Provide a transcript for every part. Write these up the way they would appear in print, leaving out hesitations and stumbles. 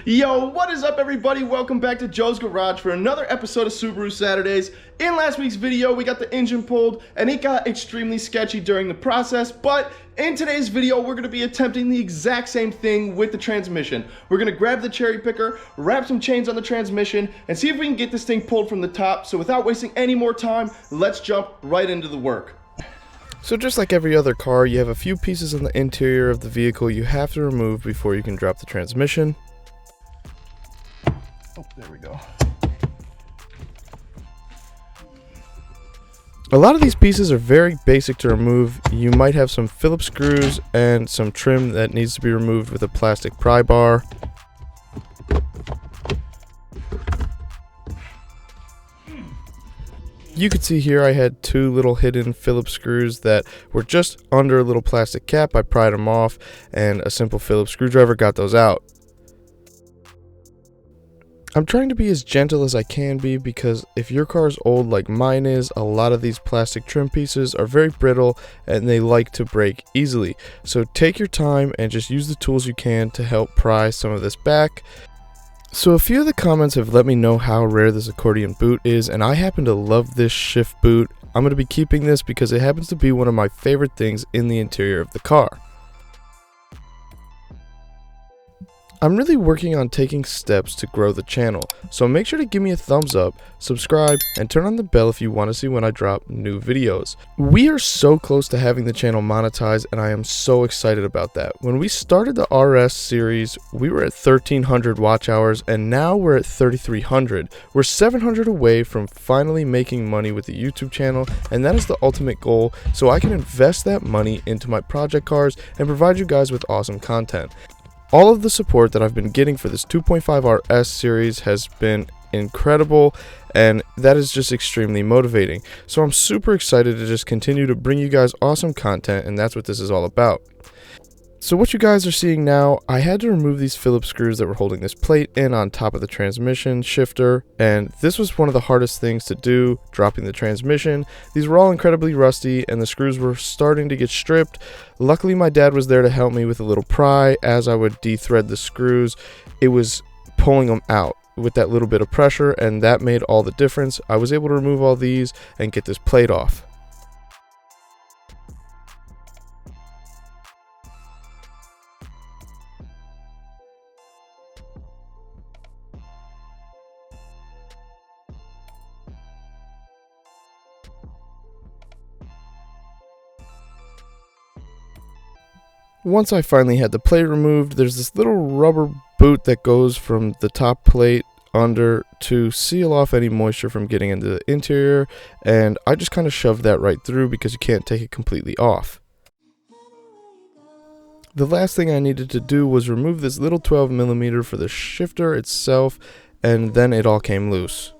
Yo, what is up everybody? Welcome back to Joe's Garage for another episode of Subaru Saturdays. In last week's video, we got the engine pulled and it got extremely sketchy during the process, but in today's video, we're going to be attempting the exact same thing with the transmission. We're going to grab the cherry picker, wrap some chains on the transmission, and see if we can get this thing pulled from the top. So without wasting any more time, let's jump right into the work. So just like every other car, you have a few pieces in the interior of the vehicle you have to remove before you can drop the transmission. Oh, there we go. A lot of these pieces are very basic to remove. You might have some Phillips screws and some trim that needs to be removed with a plastic pry bar. You could see here I had two little hidden Phillips screws that were just under a little plastic cap. I pried them off and a simple Phillips screwdriver got those out. I'm trying to be as gentle as I can be because if your car is old like mine is, a lot of these plastic trim pieces are very brittle and they like to break easily. So take your time and just use the tools you can to help pry some of this back. So a few of the comments have let me know how rare this accordion boot is, and I happen to love this shift boot. I'm going to be keeping this because it happens to be one of my favorite things in the interior of the car. I'm really working on taking steps to grow the channel, so make sure to give me a thumbs up, subscribe, and turn on the bell if you want to see when I drop new videos. We are so close to having the channel monetized, and I am so excited about that. When we started the RS series, we were at 1,300 watch hours, and now we're at 3,300. We're 700 away from finally making money with the YouTube channel, and that is the ultimate goal, so I can invest that money into my project cars and provide you guys with awesome content. All of the support that I've been getting for this 2.5 RS series has been incredible, and that is just extremely motivating. So I'm super excited to just continue to bring you guys awesome content, and that's what this is all about. So what you guys are seeing now, I had to remove these Phillips screws that were holding this plate in on top of the transmission shifter, and this was one of the hardest things to do, dropping the transmission. These were all incredibly rusty and the screws were starting to get stripped. Luckily my dad was there to help me with a little pry. As I would de-thread the screws, it was pulling them out with that little bit of pressure, and that made all the difference. I was able to remove all these and get this plate off. Once I finally had the plate removed, there's this little rubber boot that goes from the top plate under to seal off any moisture from getting into the interior, and I just kind of shoved that right through because you can't take it completely off. The last thing I needed to do was remove this little 12mm for the shifter itself, and then it all came loose.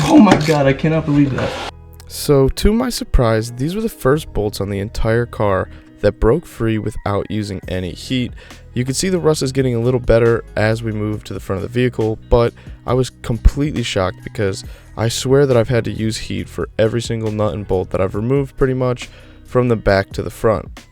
Oh my god, I cannot believe that. So to my surprise, these were the first bolts on the entire car that broke free without using any heat. You can see the rust is getting a little better as we move to the front of the vehicle, but I was completely shocked because I swear that I've had to use heat for every single nut and bolt that I've removed pretty much from the back to the front.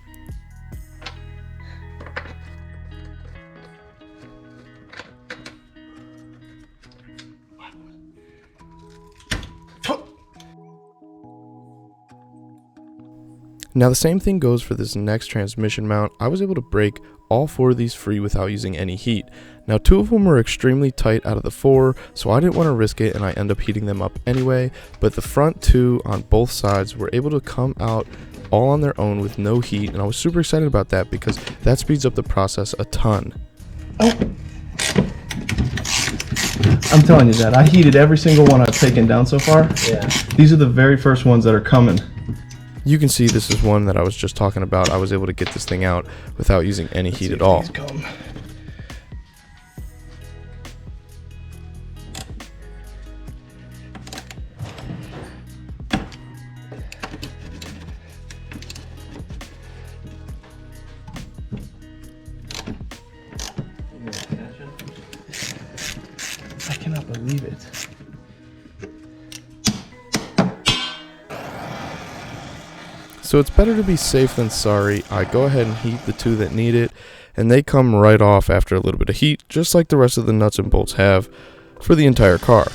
Now the same thing goes for this next transmission mount. I was able to break all four of these free without using any heat. Now 2 of them were extremely tight out of the 4, so I didn't want to risk it and I end up heating them up anyway, but the front 2 on both sides were able to come out all on their own with no heat, and I was super excited about that because that speeds up the process a ton. Oh. I'm telling you that. I heated every single one I've taken down so far. Yeah. These are the very first ones that are coming. You can see this is one that I was just talking about. I was able to get this thing out without using any heat at all. Come. I cannot believe it. So it's better to be safe than sorry. I go ahead and heat the two that need it, and they come right off after a little bit of heat, just like the rest of the nuts and bolts have for the entire car.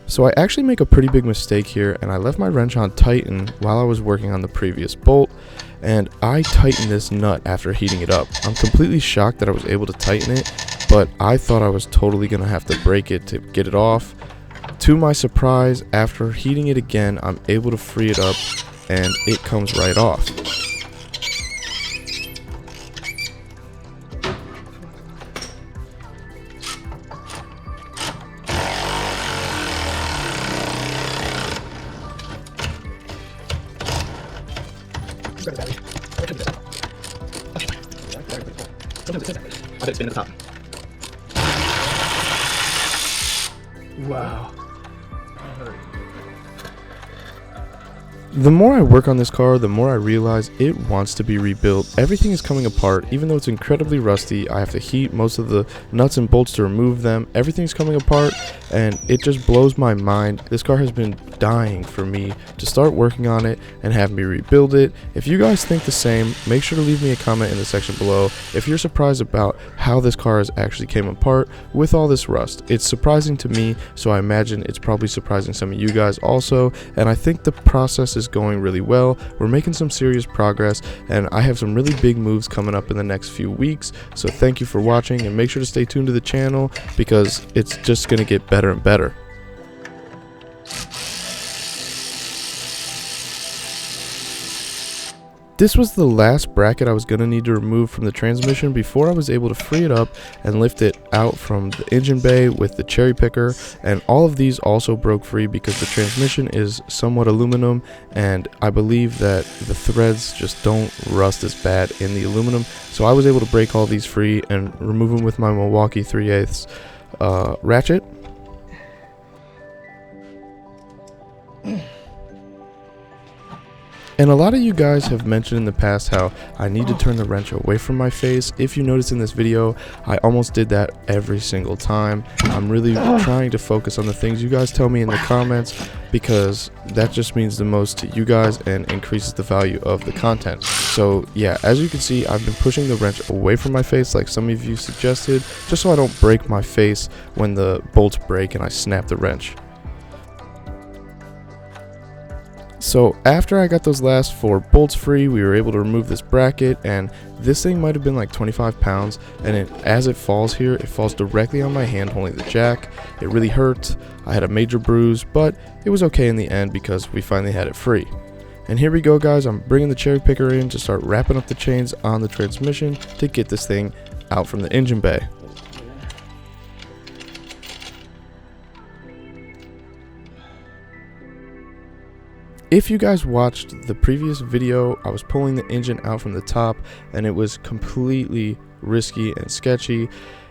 So I actually make a pretty big mistake here, and I left my wrench on tighten while I was working on the previous bolt, and I tightened this nut after heating it up. I'm completely shocked that I was able to tighten it, but I thought I was totally going to have to break it to get it off. To my surprise, after heating it again, I'm able to free it up, and it comes right off. Wow. The more I work on this car, the more I realize it wants to be rebuilt. Everything is coming apart, even though it's incredibly rusty. I have to heat most of the nuts and bolts to remove them. Everything's coming apart, and it just blows my mind. This car has been dying for me to start working on it and have me rebuild it. If you guys think the same, make sure to leave me a comment in the section below. If you're surprised about how this car has actually came apart with all this rust, it's surprising to me, so I imagine it's probably surprising some of you guys also, and I think the process is going really well. We're making some serious progress, and I have some really big moves coming up in the next few weeks, so thank you for watching, and make sure to stay tuned to the channel because it's just going to get better and better. This was the last bracket I was going to need to remove from the transmission before I was able to free it up and lift it out from the engine bay with the cherry picker, and all of these also broke free because the transmission is somewhat aluminum, and I believe that the threads just don't rust as bad in the aluminum, so I was able to break all these free and remove them with my Milwaukee 3/8 ratchet. And a lot of you guys have mentioned in the past how I need to turn the wrench away from my face. If you notice in this video, I almost did that every single time. I'm really trying to focus on the things you guys tell me in the comments, because that just means the most to you guys and increases the value of the content. So yeah, as you can see, I've been pushing the wrench away from my face like some of you suggested, just so I don't break my face when the bolts break and I snap the wrench. So after I got those last 4 bolts free, we were able to remove this bracket, and this thing might have been like 25 pounds, and as it falls here, it falls directly on my hand holding the jack. It really hurt. I had a major bruise, but it was okay in the end because we finally had it free. And here we go, guys. I'm bringing the cherry picker in to start wrapping up the chains on the transmission to get this thing out from the engine bay. If you guys watched the previous video, I was pulling the engine out from the top, and it was completely risky and sketchy.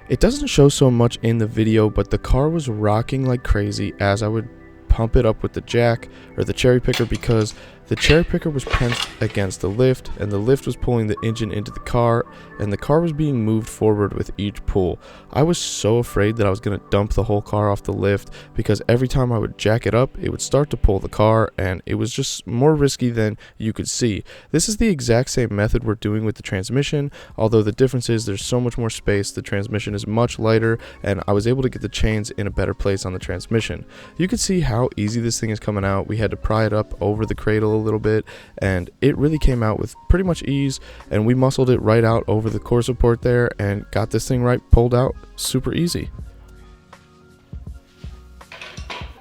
It doesn't show so much in the video, but the car was rocking like crazy as I would pump it up with the jack or the cherry picker, because the cherry picker was pressed against the lift, and the lift was pulling the engine into the car, and the car was being moved forward with each pull. I was so afraid that I was going to dump the whole car off the lift, because every time I would jack it up, it would start to pull the car, and it was just more risky than you could see. This is the exact same method we're doing with the transmission, although the difference is there's so much more space. The transmission is much lighter, and I was able to get the chains in a better place on the transmission. You can see how easy this thing is coming out. We had to pry it up over the cradle a little bit, and it really came out with pretty much ease, and we muscled it right out over the core support there and got this thing pulled out super easy.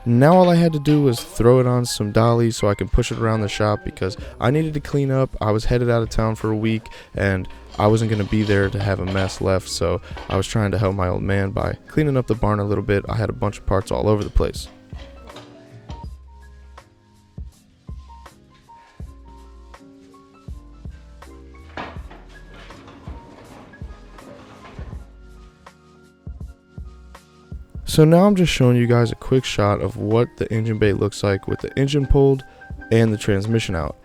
Now all I had to do was throw it on some dollies so I can push it around the shop, because I needed to clean up. I was headed out of town for a week, and I wasn't going to be there to have a mess left, so I was trying to help my old man by cleaning up the barn a little bit. I had a bunch of parts all over the place. So now I'm just showing you guys a quick shot of what the engine bay looks like with the engine pulled and the transmission out.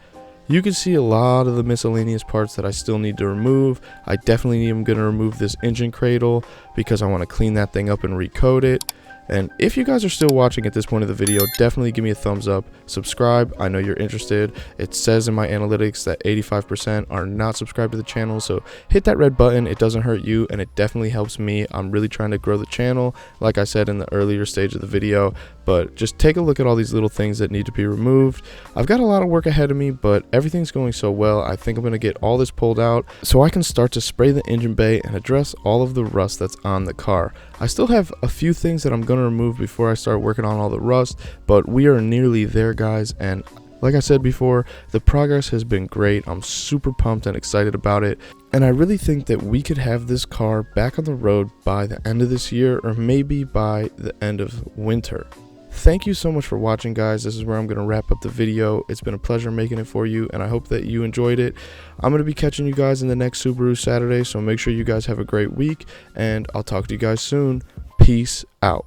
You can see a lot of the miscellaneous parts that I still need to remove. I definitely am going to remove this engine cradle because I want to clean that thing up and recode it. And if you guys are still watching at this point of the video, definitely give me a thumbs up, subscribe. I know you're interested. It says in my analytics that 85% are not subscribed to the channel, so hit that red button. It doesn't hurt you, and it definitely helps me. I'm really trying to grow the channel, like I said in the earlier stage of the video, but just take a look at all these little things that need to be removed. I've got a lot of work ahead of me, but everything's going so well. I think I'm going to get all this pulled out so I can start to spray the engine bay and address all of the rust that's on the car. I still have a few things that I'm going to remove before I start working on all the rust, but we are nearly there, guys, and like I said before, the progress has been great. I'm super pumped and excited about it, and I really think that we could have this car back on the road by the end of this year, or maybe by the end of winter. Thank you so much for watching, guys. This is where I'm going to wrap up the video. It's been a pleasure making it for you, and I hope that you enjoyed it. I'm going to be catching you guys in the next Subaru Saturday, so make sure you guys have a great week, and I'll talk to you guys soon. Peace out.